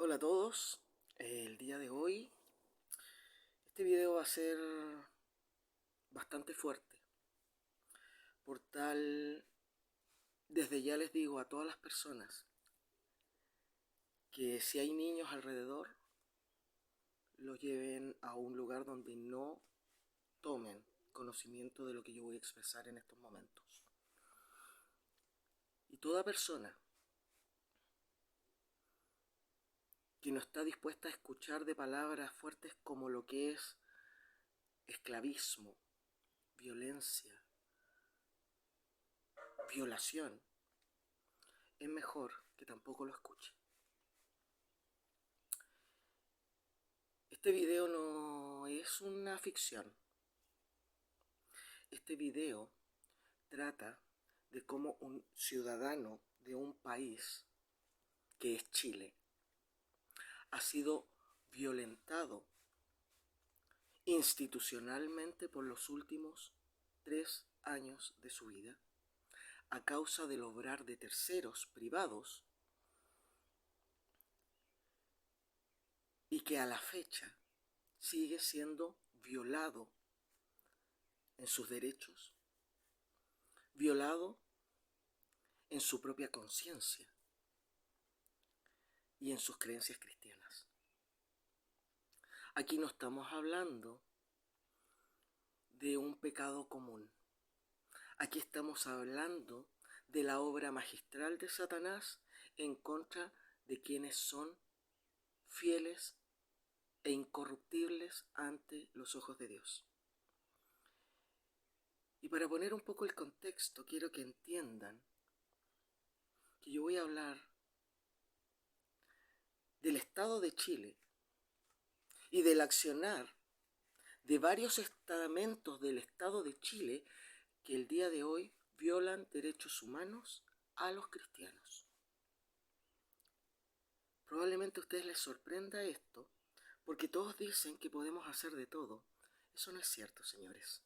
Hola a todos, el día de hoy este video va a ser bastante fuerte. Por tal, desde ya les digo a todas las personas que si hay niños alrededor, los lleven a un lugar donde no tomen conocimiento de lo que yo voy a expresar en estos momentos. Y toda persona que no está dispuesta a escuchar de palabras fuertes como lo que es esclavismo, violencia, violación, es mejor que tampoco lo escuche. Este video no es una ficción. Este video trata de cómo un ciudadano de un país, que es Chile, ha sido violentado institucionalmente por los últimos 3 años de su vida a causa del obrar de terceros privados y que a la fecha sigue siendo violado en sus derechos, violado en su propia conciencia y en sus creencias cristianas. Aquí no estamos hablando de un pecado común. Aquí estamos hablando de la obra magistral de Satanás en contra de quienes son fieles e incorruptibles ante los ojos de Dios. Y para poner un poco el contexto, quiero que entiendan que yo voy a hablar del Estado de Chile y del accionar de varios estamentos del Estado de Chile que el día de hoy violan derechos humanos a los cristianos. Probablemente a ustedes les sorprenda esto, porque todos dicen que podemos hacer de todo. Eso no es cierto, señores.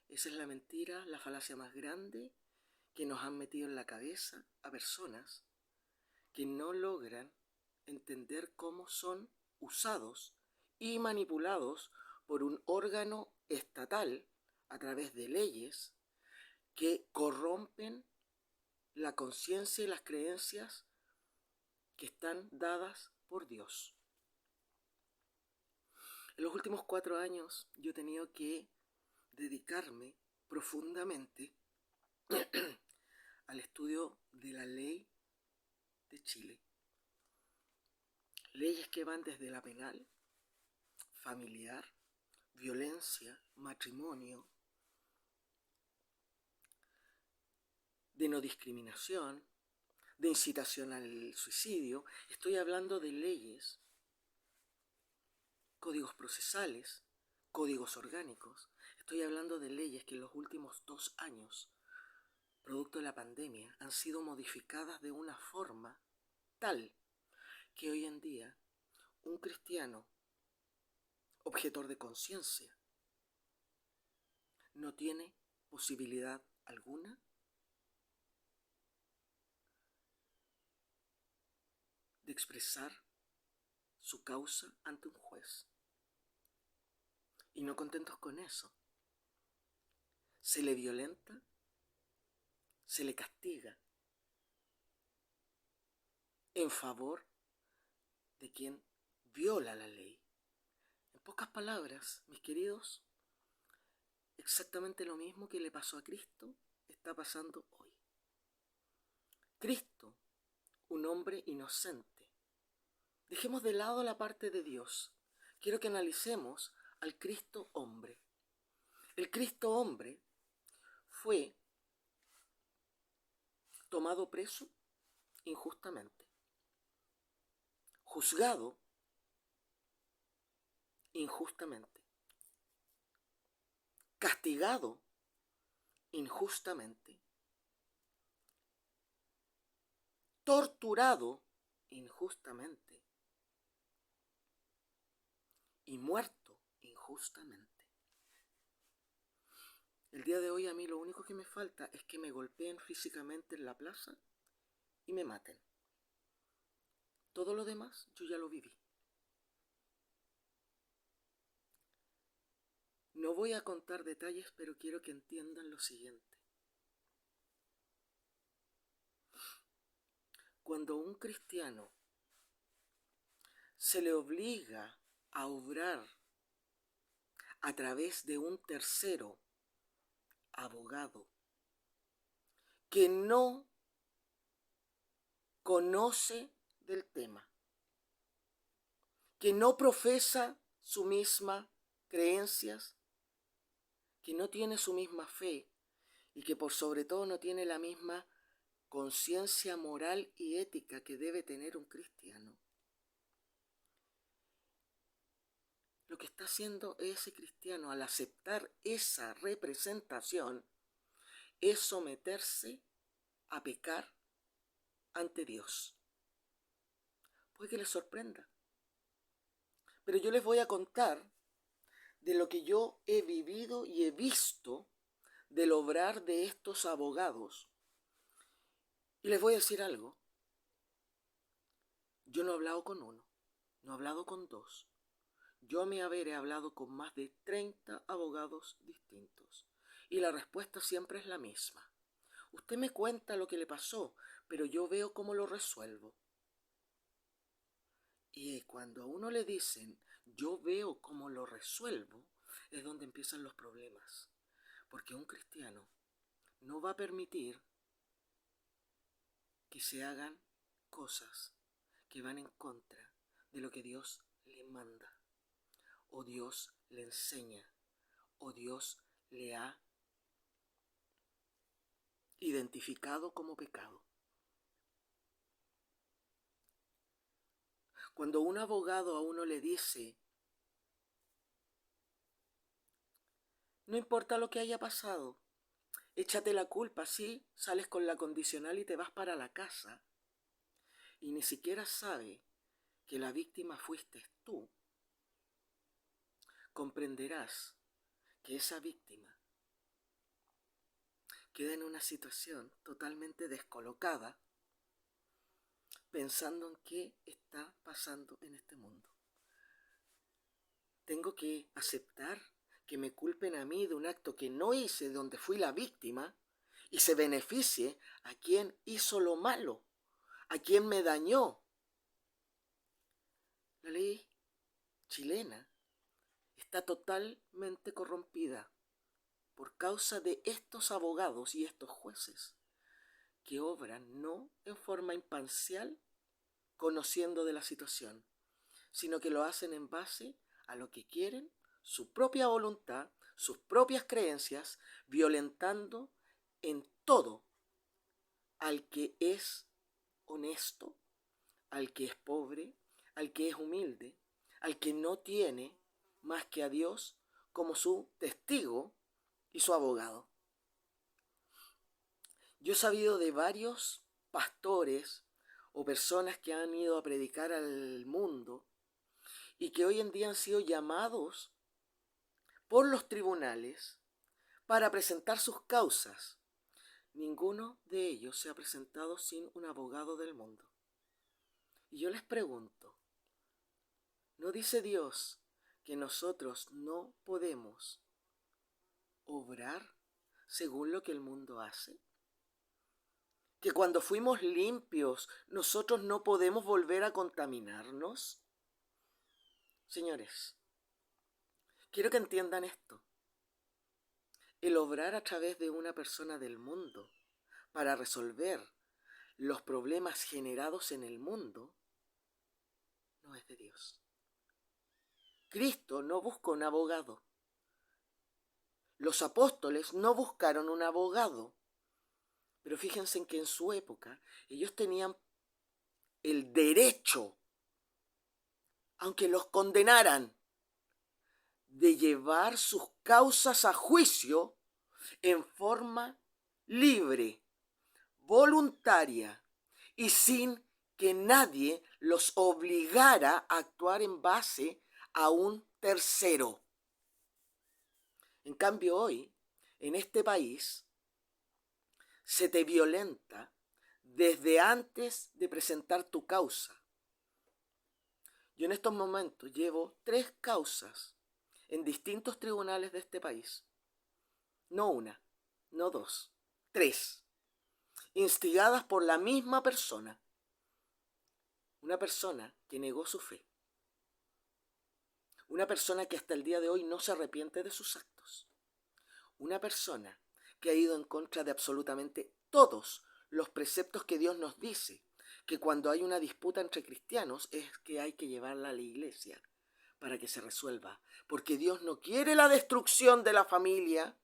Esa es la mentira, la falacia más grande que nos han metido en la cabeza a personas que no logran entender cómo son usados y manipulados por un órgano estatal a través de leyes que corrompen la conciencia y las creencias que están dadas por Dios. En los últimos 4 años yo he tenido que dedicarme profundamente al estudio de la ley de Chile. Leyes que van desde la penal, familiar, violencia, matrimonio, de no discriminación, de incitación al suicidio. Estoy hablando de leyes, códigos procesales, códigos orgánicos. Estoy hablando de leyes que en los últimos 2 años, producto de la pandemia, han sido modificadas de una forma tal que hoy en día un cristiano objetor de conciencia no tiene posibilidad alguna de expresar su causa ante un juez. Y no contentos con eso, se le violenta, se le castiga en favor de quien viola la ley. En pocas palabras, mis queridos, exactamente lo mismo que le pasó a Cristo está pasando hoy. Cristo, un hombre inocente. Dejemos de lado la parte de Dios. Quiero que analicemos al Cristo hombre. El Cristo hombre fue tomado preso injustamente, juzgado injustamente, castigado injustamente, torturado injustamente y muerto injustamente. El día de hoy a mí lo único que me falta es que me golpeen físicamente en la plaza y me maten. Todo lo demás yo ya lo viví. No voy a contar detalles, pero quiero que entiendan lo siguiente. Cuando un cristiano se le obliga a obrar a través de un tercero abogado que no conoce del tema, que no profesa su misma creencias, que no tiene su misma fe y que por sobre todo no tiene la misma conciencia moral y ética que debe tener un cristiano. Lo que está haciendo ese cristiano al aceptar esa representación es someterse a pecar ante Dios. Puede que les sorprenda, pero yo les voy a contar de lo que yo he vivido y he visto del obrar de estos abogados. Y les voy a decir algo. Yo no he hablado con uno, no he hablado con dos. Yo a mi haber he hablado con más de 30 abogados distintos. Y la respuesta siempre es la misma. Usted me cuenta lo que le pasó, pero yo veo cómo lo resuelvo. Y cuando a uno le dicen, yo veo cómo lo resuelvo, es donde empiezan los problemas. Porque un cristiano no va a permitir que se hagan cosas que van en contra de lo que Dios le manda, o Dios le enseña, o Dios le ha identificado como pecado. Cuando un abogado a uno le dice, no importa lo que haya pasado, échate la culpa, sí, sales con la condicional y te vas para la casa, y ni siquiera sabe que la víctima fuiste tú, comprenderás que esa víctima queda en una situación totalmente descolocada, pensando en qué está pasando en este mundo. Tengo que aceptar que me culpen a mí de un acto que no hice, donde fui la víctima, y se beneficie a quien hizo lo malo, a quien me dañó. La ley chilena está totalmente corrompida por causa de estos abogados y estos jueces que obran no en forma imparcial, conociendo de la situación, sino que lo hacen en base a lo que quieren, su propia voluntad, sus propias creencias, violentando en todo al que es honesto, al que es pobre, al que es humilde, al que no tiene más que a Dios como su testigo y su abogado. Yo he sabido de varios pastores o personas que han ido a predicar al mundo y que hoy en día han sido llamados por los tribunales para presentar sus causas. Ninguno de ellos se ha presentado sin un abogado del mundo. Y yo les pregunto, ¿no dice Dios que nosotros no podemos obrar según lo que el mundo hace? ¿Que cuando fuimos limpios nosotros no podemos volver a contaminarnos? Señores, quiero que entiendan esto. El obrar a través de una persona del mundo para resolver los problemas generados en el mundo no es de Dios. Cristo no buscó un abogado. Los apóstoles no buscaron un abogado. Pero fíjense en que en su época ellos tenían el derecho, aunque los condenaran, de llevar sus causas a juicio en forma libre, voluntaria y sin que nadie los obligara a actuar en base a un tercero. En cambio hoy, en este país, se te violenta desde antes de presentar tu causa. Yo en estos momentos llevo 3 causas en distintos tribunales de este país. No una, no 2, 3. Instigadas por la misma persona. Una persona que negó su fe. Una persona que hasta el día de hoy no se arrepiente de sus actos. Una persona que ha ido en contra de absolutamente todos los preceptos que Dios nos dice, que cuando hay una disputa entre cristianos es que hay que llevarla a la iglesia para que se resuelva. Porque Dios no quiere la destrucción de la familia,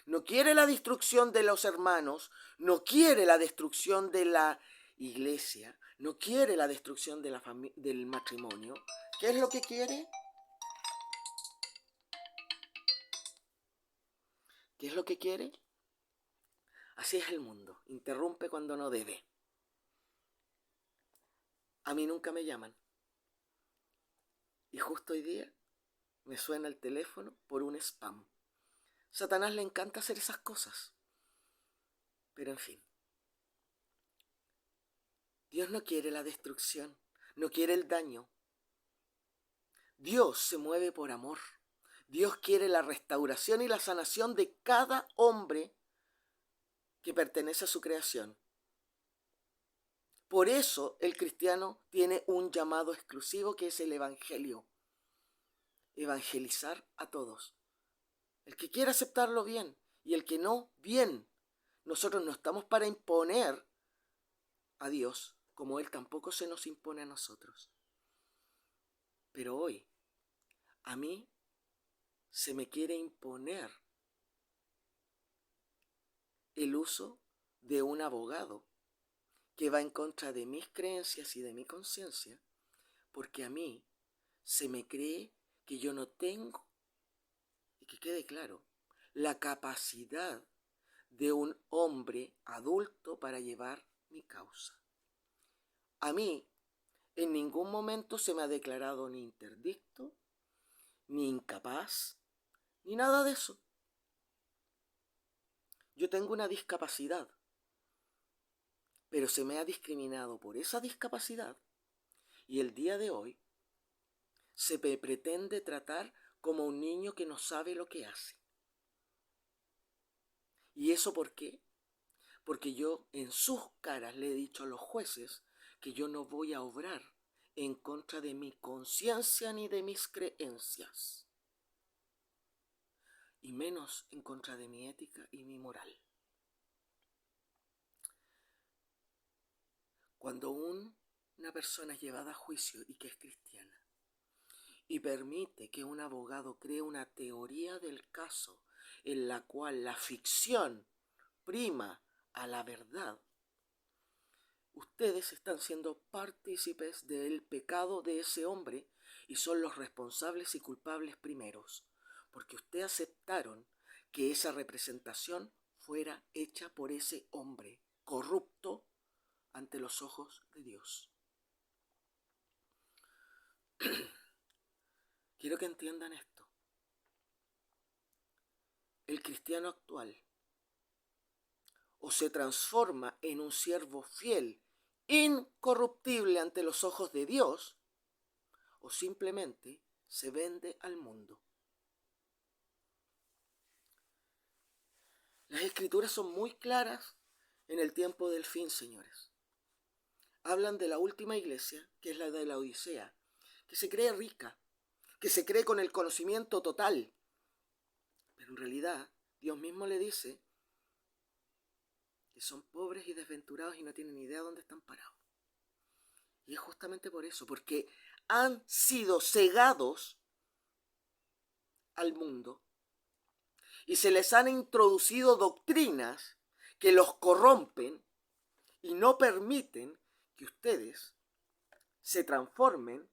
no quiere la destrucción de los hermanos, no quiere la destrucción de la iglesia, no quiere la destrucción de del matrimonio. ¿Qué es lo que quiere? ¿Qué es lo que quiere? Así es el mundo, interrumpe cuando no debe. A mí nunca me llaman. Y justo hoy día me suena el teléfono por un spam. Satanás le encanta hacer esas cosas. Pero en fin, Dios no quiere la destrucción, no quiere el daño. Dios se mueve por amor. Dios quiere la restauración y la sanación de cada hombre que pertenece a su creación. Por eso el cristiano tiene un llamado exclusivo que es el evangelio. Evangelizar a todos. El que quiera aceptarlo bien y el que no, bien. Nosotros no estamos para imponer a Dios, como Él tampoco se nos impone a nosotros. Pero hoy, a mí se me quiere imponer el uso de un abogado que va en contra de mis creencias y de mi conciencia, porque a mí se me cree que yo no tengo, y que quede claro, la capacidad de un hombre adulto para llevar mi causa. A mí en ningún momento se me ha declarado ni interdicto, ni incapaz, ni nada de eso. Yo tengo una discapacidad, pero se me ha discriminado por esa discapacidad y el día de hoy se me pretende tratar como un niño que no sabe lo que hace. ¿Y eso por qué? Porque yo en sus caras le he dicho a los jueces que yo no voy a obrar en contra de mi conciencia ni de mis creencias, y menos en contra de mi ética y mi moral. Cuando una persona es llevada a juicio y que es cristiana y permite que un abogado cree una teoría del caso en la cual la ficción prima a la verdad, ustedes están siendo partícipes del pecado de ese hombre y son los responsables y culpables primeros, porque ustedes aceptaron que esa representación fuera hecha por ese hombre corrupto ante los ojos de Dios. Quiero que entiendan esto. El cristiano actual o se transforma en un siervo fiel, incorruptible ante los ojos de Dios, o simplemente se vende al mundo. Las escrituras son muy claras en el tiempo del fin, señores. Hablan de la última iglesia, que es la de la Odisea, que se cree rica, que se cree con el conocimiento total. Pero en realidad, Dios mismo le dice que son pobres y desventurados y no tienen ni idea de dónde están parados. Y es justamente por eso, porque han sido cegados al mundo y se les han introducido doctrinas que los corrompen y no permiten que ustedes se transformen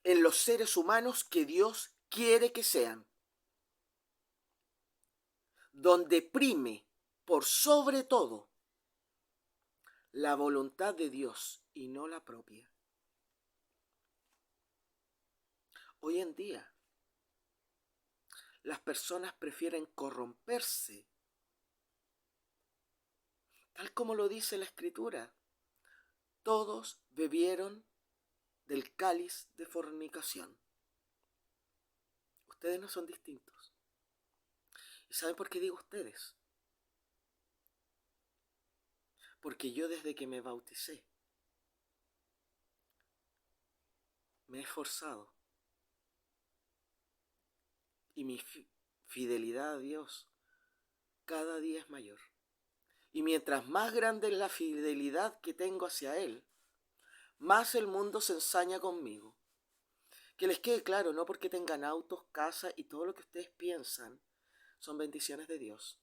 en los seres humanos que Dios quiere que sean, donde prime por sobre todo la voluntad de Dios y no la propia. Hoy en día, las personas prefieren corromperse, tal como lo dice la Escritura. Todos bebieron del cáliz de fornicación. Ustedes no son distintos. ¿Y saben por qué digo ustedes? Porque yo desde que me bauticé me he esforzado y mi fidelidad a Dios cada día es mayor. Y mientras más grande es la fidelidad que tengo hacia Él, más el mundo se ensaña conmigo. Que les quede claro, no porque tengan autos, casas y todo lo que ustedes piensan son bendiciones de Dios.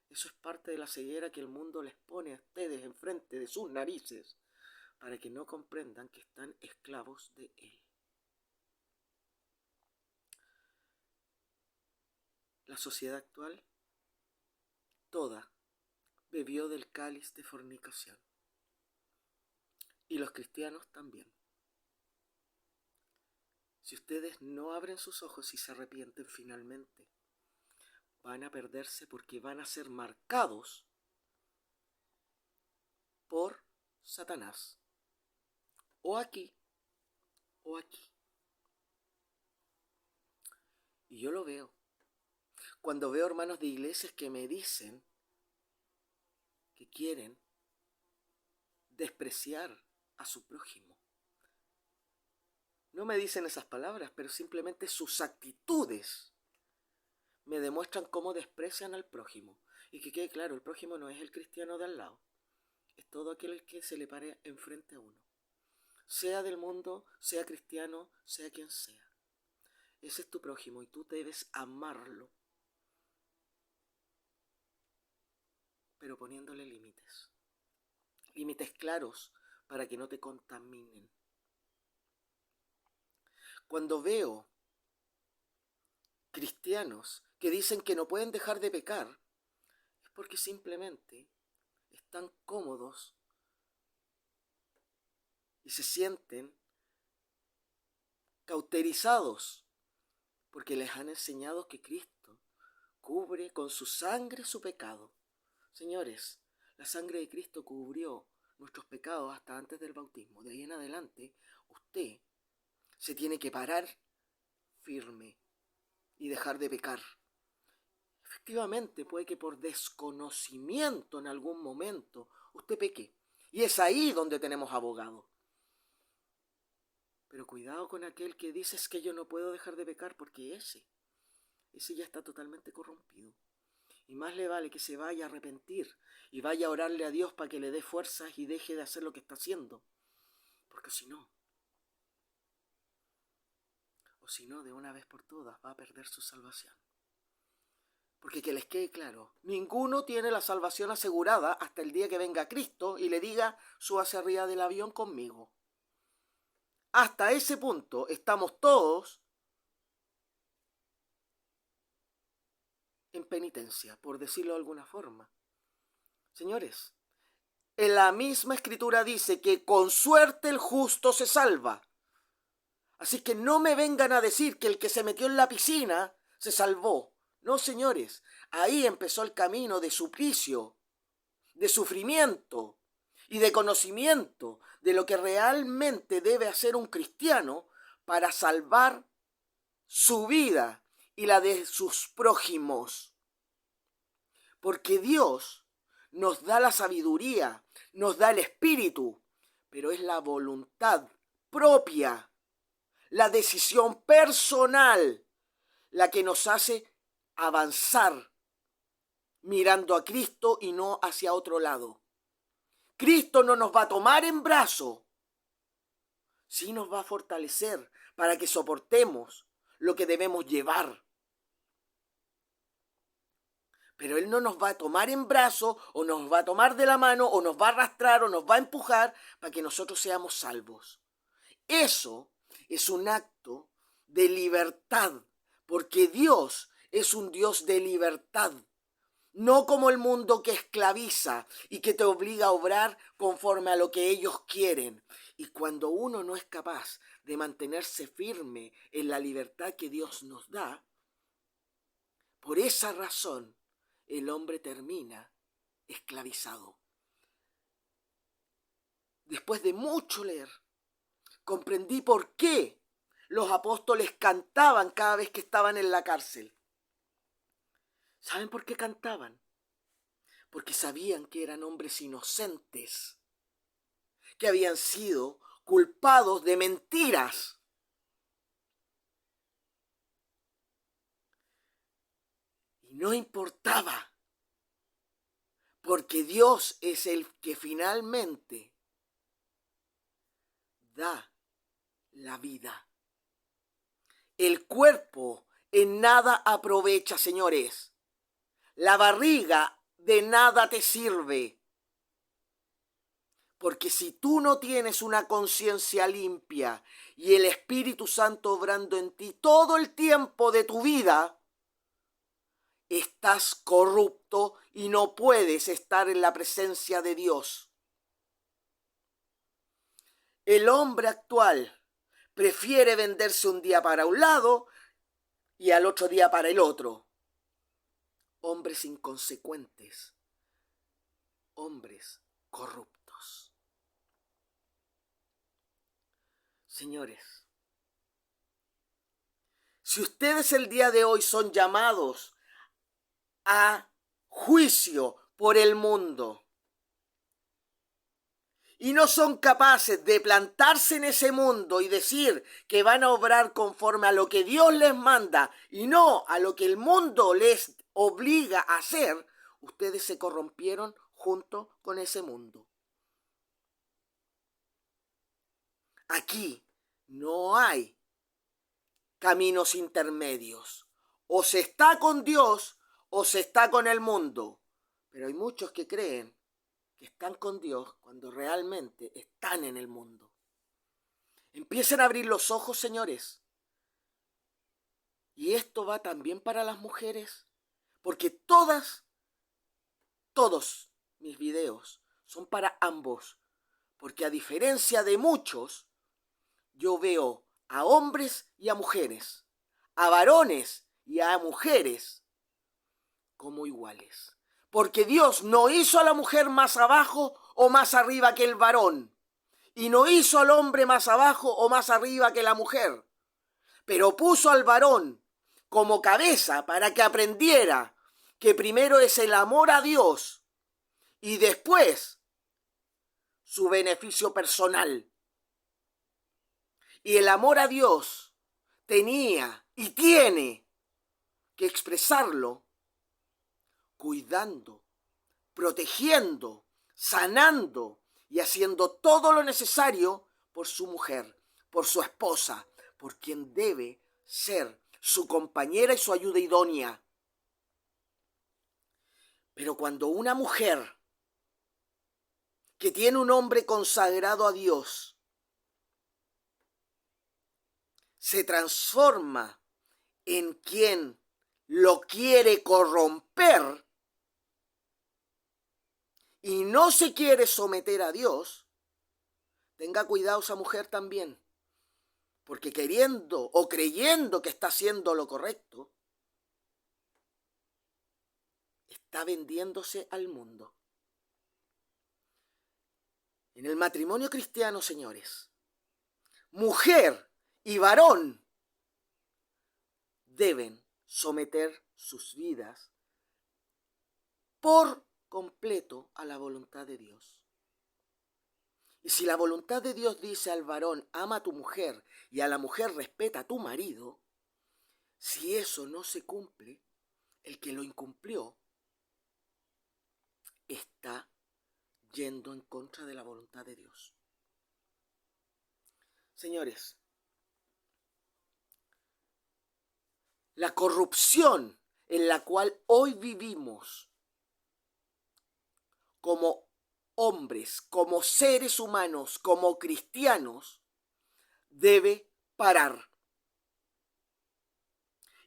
Eso es parte de la ceguera que el mundo les pone a ustedes enfrente de sus narices para que no comprendan que están esclavos de Él. La sociedad actual, toda, bebió del cáliz de fornicación. Y los cristianos también. Si ustedes no abren sus ojos y se arrepienten finalmente, van a perderse porque van a ser marcados por Satanás. O aquí, o aquí. Y yo lo veo. Cuando veo hermanos de iglesias que me dicen que quieren despreciar a su prójimo. No me dicen esas palabras, pero simplemente sus actitudes me demuestran cómo desprecian al prójimo. Y que quede claro, el prójimo no es el cristiano de al lado. Es todo aquel que se le pare enfrente a uno. Sea del mundo, sea cristiano, sea quien sea. Ese es tu prójimo y tú debes amarlo. Pero poniéndole límites. Límites claros para que no te contaminen. Cuando veo cristianos que dicen que no pueden dejar de pecar, es porque simplemente están cómodos y se sienten cauterizados porque les han enseñado que Cristo cubre con su sangre su pecado. Señores, la sangre de Cristo cubrió nuestros pecados hasta antes del bautismo. De ahí en adelante, usted se tiene que parar firme y dejar de pecar. Efectivamente, puede que por desconocimiento en algún momento usted peque. Y es ahí donde tenemos abogado. Pero cuidado con aquel que dice es que yo no puedo dejar de pecar porque ese ya está totalmente corrompido. Y más le vale que se vaya a arrepentir y vaya a orarle a Dios para que le dé fuerzas y deje de hacer lo que está haciendo. Porque si no, de una vez por todas va a perder su salvación. Porque que les quede claro, ninguno tiene la salvación asegurada hasta el día que venga Cristo y le diga, súbase arriba del avión conmigo. Hasta ese punto estamos todos en penitencia, por decirlo de alguna forma. Señores, en la misma escritura dice que con suerte el justo se salva. Así que no me vengan a decir que el que se metió en la piscina se salvó. No, señores, ahí empezó el camino de suplicio, de sufrimiento y de conocimiento de lo que realmente debe hacer un cristiano para salvar su vida y la de sus prójimos. Porque Dios nos da la sabiduría, nos da el espíritu, pero es la voluntad propia, la decisión personal, la que nos hace avanzar mirando a Cristo y no hacia otro lado. Cristo no nos va a tomar en brazo, sí nos va a fortalecer para que soportemos lo que debemos llevar. Pero Él no nos va a tomar en brazo, o nos va a tomar de la mano, o nos va a arrastrar, o nos va a empujar para que nosotros seamos salvos. Eso es un acto de libertad, porque Dios es un Dios de libertad. No como el mundo que esclaviza y que te obliga a obrar conforme a lo que ellos quieren. Y cuando uno no es capaz de mantenerse firme en la libertad que Dios nos da, por esa razón el hombre termina esclavizado. Después de mucho leer, Comprendí por qué los apóstoles cantaban cada vez que estaban en la cárcel. ¿Saben por qué cantaban? Porque sabían que eran hombres inocentes, que habían sido culpados de mentiras. Y no importaba, porque Dios es el que finalmente da la vida. El cuerpo en nada aprovecha, señores. La barriga de nada te sirve. Porque si tú no tienes una conciencia limpia y el Espíritu Santo obrando en ti todo el tiempo de tu vida, estás corrupto y no puedes estar en la presencia de Dios. El hombre actual prefiere venderse un día para un lado y al otro día para el otro. Hombres inconsecuentes, hombres corruptos. Señores, si ustedes el día de hoy son llamados a juicio por el mundo y no son capaces de plantarse en ese mundo y decir que van a obrar conforme a lo que Dios les manda y no a lo que el mundo les obliga a hacer, ustedes se corrompieron junto con ese mundo. Aquí no hay caminos intermedios. O se está con Dios o se está con el mundo. Pero hay muchos que creen que están con Dios cuando realmente están en el mundo. Empiecen a abrir los ojos, señores. Y esto va también para las mujeres, porque todos mis videos son para ambos. Porque a diferencia de muchos, yo veo a hombres y a mujeres, a varones y a mujeres como iguales. Porque Dios no hizo a la mujer más abajo o más arriba que el varón. Y no hizo al hombre más abajo o más arriba que la mujer. Pero puso al varón como cabeza para que aprendiera que primero es el amor a Dios y después su beneficio personal. Y el amor a Dios tenía y tiene que expresarlo cuidando, protegiendo, sanando y haciendo todo lo necesario por su mujer, por su esposa, por quien debe ser su compañera y su ayuda idónea. Pero cuando una mujer que tiene un hombre consagrado a Dios se transforma en quien lo quiere corromper y no se quiere someter a Dios, tenga cuidado esa mujer también, porque queriendo o creyendo que está haciendo lo correcto, está vendiéndose al mundo. En el matrimonio cristiano, señores, mujer y varón deben someter sus vidas por completo a la voluntad de Dios. Y si la voluntad de Dios dice al varón, ama a tu mujer, y a la mujer respeta a tu marido, si eso no se cumple, el que lo incumplió está yendo en contra de la voluntad de Dios. Señores, la corrupción en la cual hoy vivimos como hombres, como seres humanos, como cristianos, debe parar.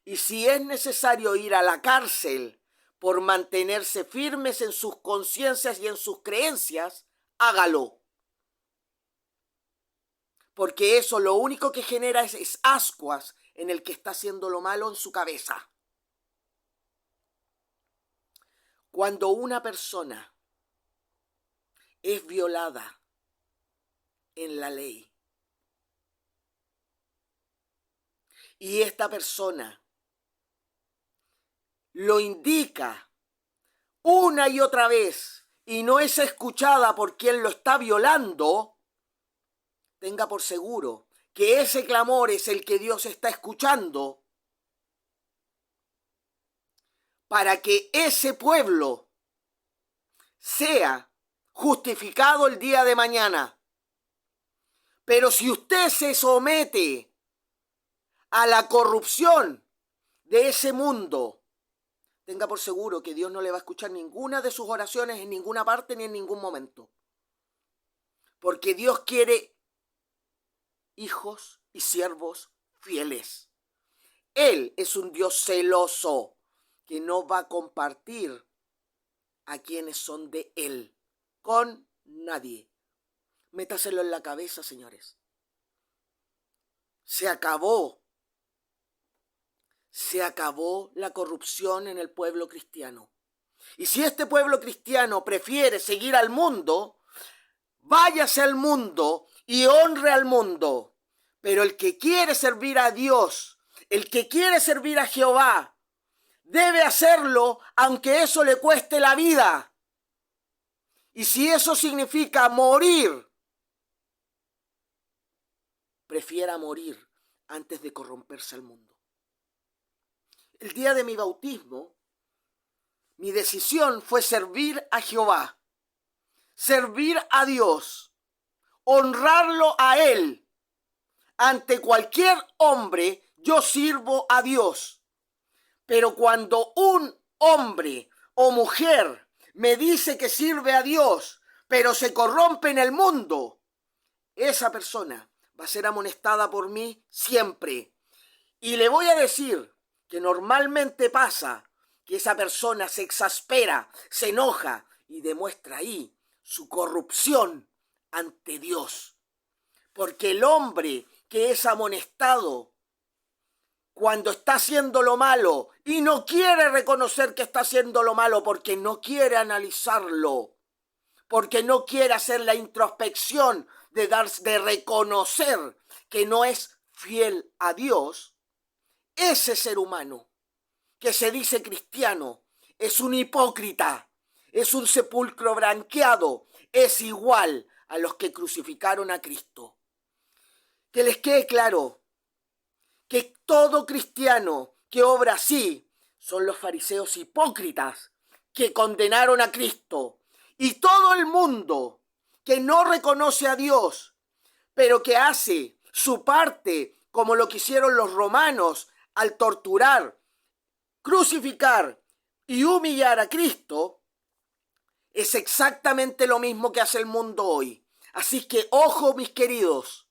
Y si es necesario ir a la cárcel por mantenerse firmes en sus conciencias y en sus creencias, hágalo. Porque eso lo único que genera es ascuas en el que está haciendo lo malo en su cabeza. Cuando una persona es violada en la ley, y esta persona lo indica una y otra vez y no es escuchada por quien lo está violando, tenga por seguro que ese clamor es el que Dios está escuchando para que ese pueblo sea justificado el día de mañana. Pero si usted se somete a la corrupción de ese mundo, tenga por seguro que Dios no le va a escuchar ninguna de sus oraciones en ninguna parte ni en ningún momento. Porque Dios quiere hijos y siervos fieles. Él es un Dios celoso que no va a compartir a quienes son de Él con nadie. Métaselo en la cabeza, señores. Se acabó la corrupción en el pueblo cristiano. Y si este pueblo cristiano prefiere seguir al mundo, váyase al mundo y honre al mundo. Pero el que quiere servir a Dios, el que quiere servir a Jehová, debe hacerlo aunque eso le cueste la vida. Y si eso significa morir, prefiera morir antes de corromperse al mundo. El día de mi bautismo, mi decisión fue servir a Jehová, servir a Dios, honrarlo a Él. Ante cualquier hombre, yo sirvo a Dios. Pero cuando un hombre o mujer me dice que sirve a Dios, pero se corrompe en el mundo, esa persona va a ser amonestada por mí siempre. Y le voy a decir que normalmente pasa que esa persona se exaspera, se enoja y demuestra ahí su corrupción ante Dios. Porque el hombre que es amonestado cuando está haciendo lo malo y no quiere reconocer que está haciendo lo malo porque no quiere analizarlo, porque no quiere hacer la introspección de reconocer que no es fiel a Dios, ese ser humano que se dice cristiano es un hipócrita, es un sepulcro branqueado, es igual a los que crucificaron a Cristo. Que les quede claro que todo cristiano que obra así son los fariseos hipócritas que condenaron a Cristo. Y todo el mundo que no reconoce a Dios, pero que hace su parte como lo que hicieron los romanos al torturar, crucificar y humillar a Cristo, es exactamente lo mismo que hace el mundo hoy. Así que ojo, mis queridos,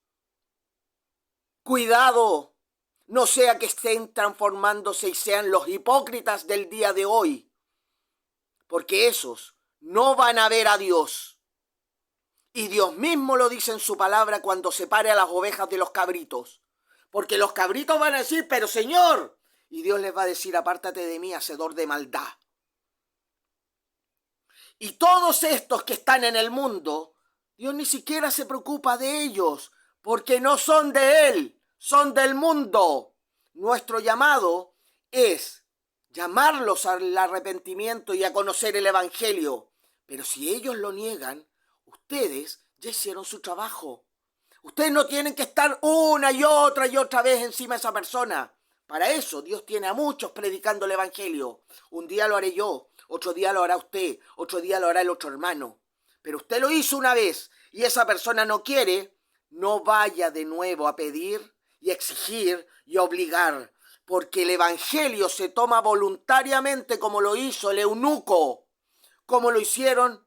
cuidado, no sea que estén transformándose y sean los hipócritas del día de hoy, porque esos no van a ver a Dios. Y Dios mismo lo dice en su palabra cuando separe a las ovejas de los cabritos. Porque los cabritos van a decir, pero Señor, y Dios les va a decir, apártate de mí, hacedor de maldad. Y todos estos que están en el mundo, Dios ni siquiera se preocupa de ellos, porque no son de Él, son del mundo. Nuestro llamado es llamarlos al arrepentimiento y a conocer el Evangelio. Pero si ellos lo niegan, ustedes ya hicieron su trabajo. Ustedes no tienen que estar una y otra vez encima de esa persona. Para eso Dios tiene a muchos predicando el Evangelio. Un día lo haré yo, otro día lo hará usted, otro día lo hará el otro hermano. Pero usted lo hizo una vez y esa persona no quiere, no vaya de nuevo a pedir y exigir y obligar. Porque el Evangelio se toma voluntariamente como lo hizo el eunuco, como lo hicieron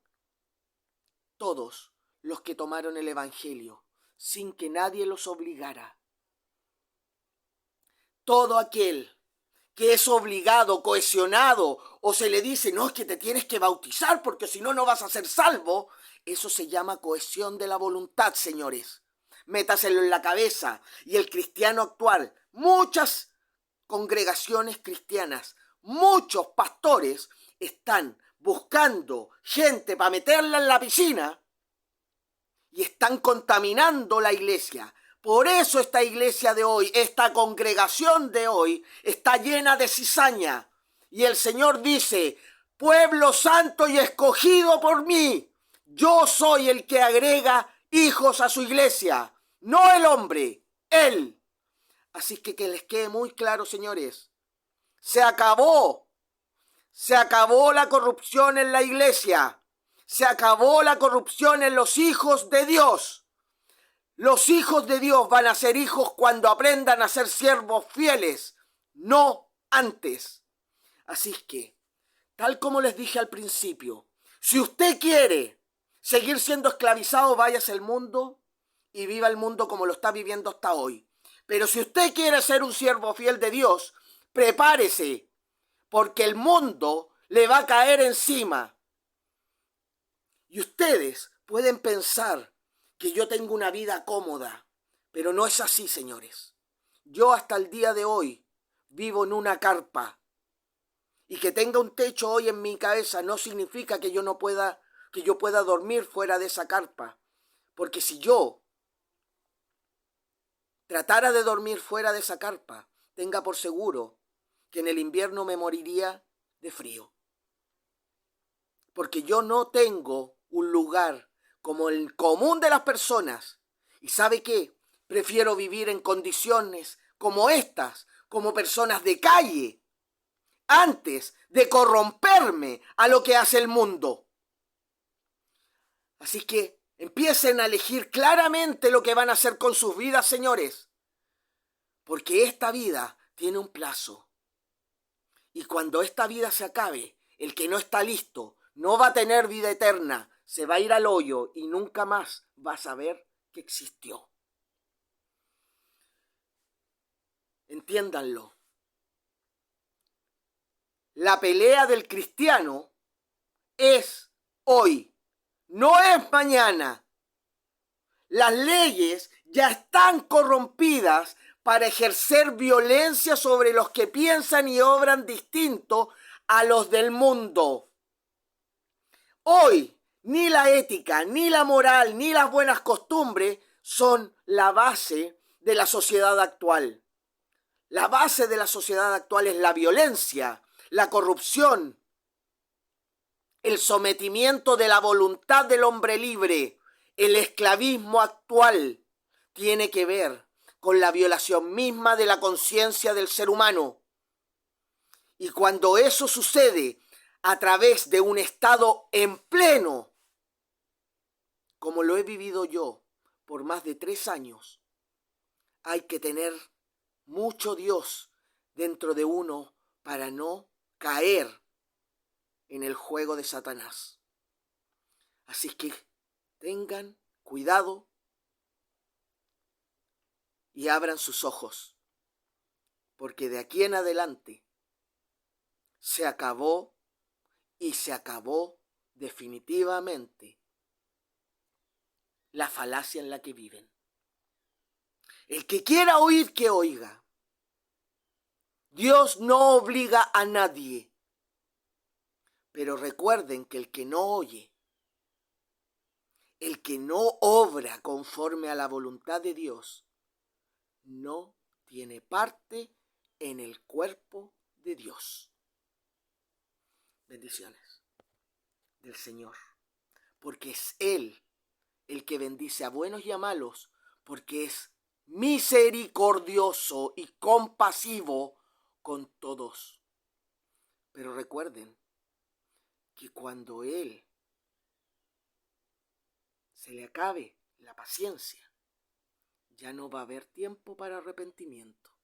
todos los que tomaron el Evangelio, sin que nadie los obligara. Todo aquel que es obligado, cohesionado, o se le dice, no, es que te tienes que bautizar porque si no, no vas a ser salvo, eso se llama cohesión de la voluntad, señores. Métaselo en la cabeza. Y el cristiano actual, muchas congregaciones cristianas, muchos pastores están buscando gente para meterla en la piscina y están contaminando la iglesia, Por eso esta iglesia de hoy, esta congregación de hoy, está llena de cizaña. Y el Señor dice, pueblo santo y escogido por mí, yo soy el que agrega hijos a su iglesia, no el hombre, Él. Así que les quede muy claro, señores, se acabó la corrupción en la iglesia, se acabó la corrupción en los hijos de Dios. Los hijos de Dios van a ser hijos cuando aprendan a ser siervos fieles, no antes. Así que, tal como les dije al principio, si usted quiere seguir siendo esclavizado, váyase al mundo y viva el mundo como lo está viviendo hasta hoy. Pero si usted quiere ser un siervo fiel de Dios, prepárese, porque el mundo le va a caer encima. Y ustedes pueden pensar que yo tengo una vida cómoda, pero no es así, señores. Yo hasta el día de hoy vivo en una carpa. Y que tenga un techo hoy en mi cabeza no significa que yo pueda dormir fuera de esa carpa. Porque si yo tratara de dormir fuera de esa carpa, tenga por seguro que en el invierno me moriría de frío. Porque yo no tengo un lugar como el común de las personas. ¿Y sabe qué? Prefiero vivir en condiciones como estas, como personas de calle, antes de corromperme a lo que hace el mundo. Así que empiecen a elegir claramente lo que van a hacer con sus vidas, señores. Porque esta vida tiene un plazo. Y cuando esta vida se acabe, el que no está listo no va a tener vida eterna. Se va a ir al hoyo y nunca más va a saber que existió. Entiéndanlo. La pelea del cristiano es hoy, no es mañana. Las leyes ya están corrompidas para ejercer violencia sobre los que piensan y obran distinto a los del mundo. Hoy, ni la ética, ni la moral, ni las buenas costumbres son la base de la sociedad actual. La base de la sociedad actual es la violencia, la corrupción, el sometimiento de la voluntad del hombre libre. El esclavismo actual tiene que ver con la violación misma de la conciencia del ser humano. Y cuando eso sucede a través de un estado en pleno, como lo he vivido yo por más de 3 años, hay que tener mucho Dios dentro de uno para no caer en el juego de Satanás. Así que tengan cuidado y abran sus ojos, porque de aquí en adelante se acabó y se acabó definitivamente la falacia en la que viven. El que quiera oír, que oiga. Dios no obliga a nadie. Pero recuerden que el que no oye, el que no obra conforme a la voluntad de Dios, no tiene parte en el cuerpo de Dios. Bendiciones del Señor, porque es Él el que bendice a buenos y a malos, porque es misericordioso y compasivo con todos. Pero recuerden que cuando Él se le acabe la paciencia, ya no va a haber tiempo para arrepentimiento.